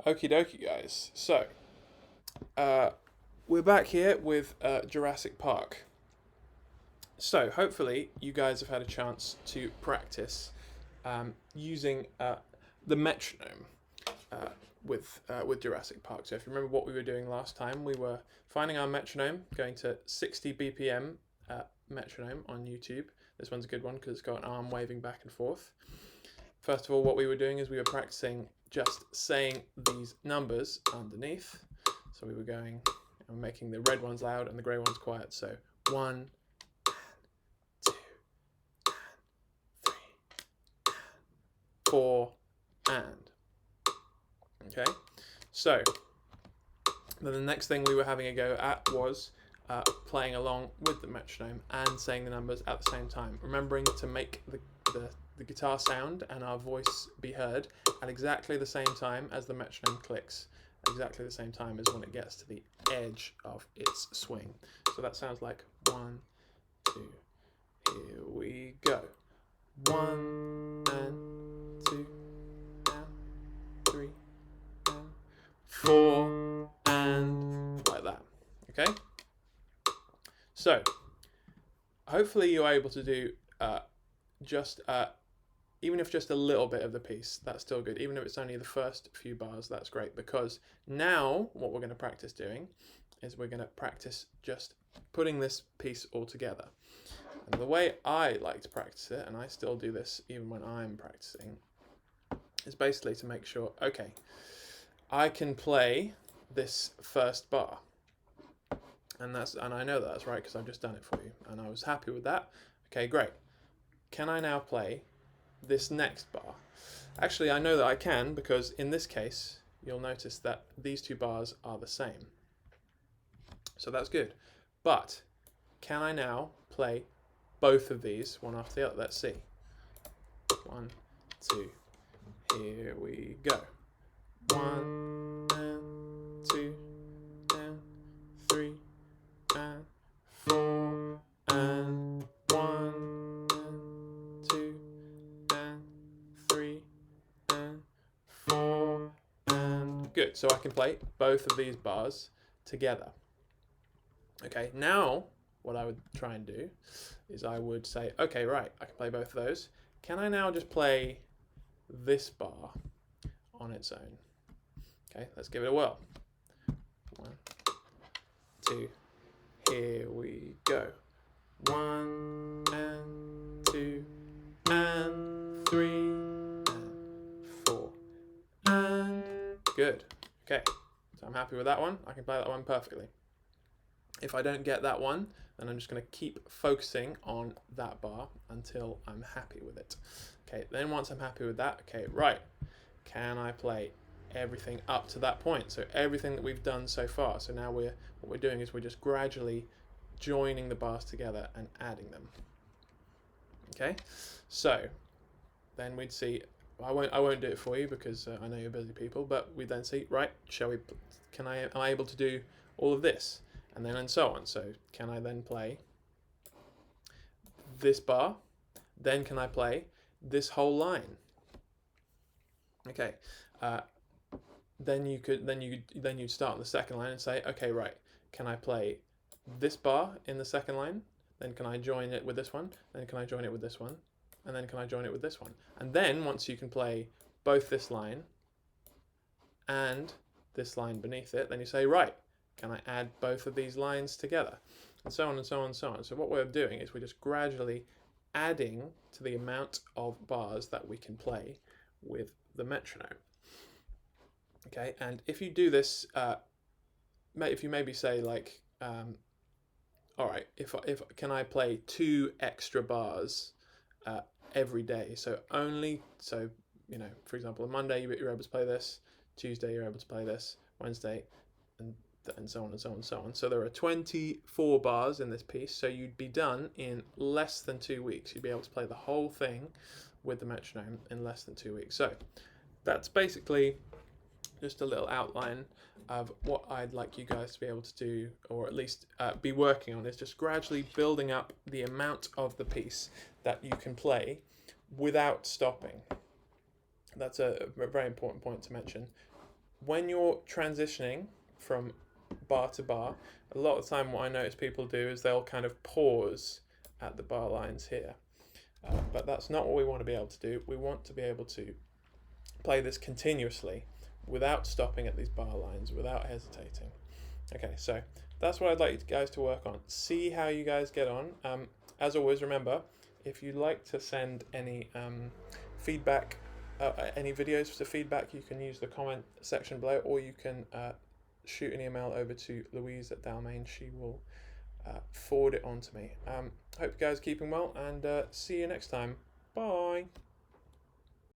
Okie dokie, guys. So, uh, we're back here with Jurassic Park. So, hopefully, you guys have had a chance to practice using the metronome uh, with Jurassic Park. So, if you remember what we were doing last time, we were finding our metronome, going to 60 BPM metronome on YouTube. This one's a good one because it's got an arm waving back and forth. First of all, what we were doing is we were practicing just saying these numbers underneath. So we were going and making the red ones loud and the grey ones quiet. So 1, 2, 3, 4, and. Okay, so then the next thing we were having a go at was playing along with the metronome and saying the numbers at the same time, remembering to make the guitar sound and our voice be heard at exactly the same time as the metronome clicks, exactly the same time as when it gets to the edge of its swing. So that sounds like 1, 2, here we go. 1 and 2 and 3 and 4 and like that. Okay? So, hopefully you're able to do just even if just a little bit of the piece, that's still good. Even if it's only the first few bars, that's great, because now what we're going to practice doing is we're going to practice just putting this piece all together. And the way I like to practice it, and I still do this even when I'm practicing, is basically to make sure, okay, I can play this first bar. And I know that's right because I've just done it for you, and I was happy with that. Okay, great. Can I now play this next bar? Actually, I know that I can, because in this case, you'll notice that these two bars are the same. So that's good. But can I now play both of these one after the other? Let's see. 1, 2, here we go. 1 and 2 and 3 and 4 and 1 and 2 and 3 and 4 and good. So I can play both of these bars together. Okay, now what I would try and do is I would say, okay, right, I can play both of those. Can I now just play this bar on its own? Okay, let's give it a whirl. 1, 2, here we go. 1 and 2 and 3 and 4 and good. Okay, so I'm happy with that one. I can play that one perfectly. If I don't get that one, then I'm just going to keep focusing on that bar until I'm happy with it. Okay, then once I'm happy with that, okay, right, can I play everything up to that point? So everything that we've done so far. So now what we're doing is we're just gradually joining the bars together and adding them. Okay, so then we'd see. I won't do it for you because I know you're busy people. But we then see, right? Am I able to do all of this? And then and so on. So can I then play this bar? Then can I play this whole line? Okay. Then you'd start on the second line and say, okay, right, can I play this bar in the second line? Then can I join it with this one? Then can I join it with this one? And then can I join it with this one? And then once you can play both this line and this line beneath it, then you say, right, can I add both of these lines together? And so on and so on and so on. So what we're doing is we're just gradually adding to the amount of bars that we can play with the metronome. Okay, and if you do this, if you maybe say like, all right, if can I play 2 extra bars every day? So for example, on Monday you're able to play this, Tuesday you're able to play this, Wednesday, and so on and so on and so on. So there are 24 bars in this piece. So you'd be done in less than 2 weeks. You'd be able to play the whole thing with the metronome in less than 2 weeks. So that's basically just a little outline of what I'd like you guys to be able to do, or at least be working on, is just gradually building up the amount of the piece that you can play without stopping. That's a very important point to mention. when you're transitioning from bar to bar, a lot of the time what I notice people do is they'll kind of pause at the bar lines here. But that's not what we want to be able to do. We want to be able to play this continuously without stopping at these bar lines, without hesitating. Okay, so that's what I'd like you guys to work on. See how you guys get on. As always, remember, if you'd like to send any feedback, any videos for feedback, you can use the comment section below, or you can shoot an email over to Louise at Dalmain. She will forward it on to me. Hope you guys are keeping well, and see you next time. Bye.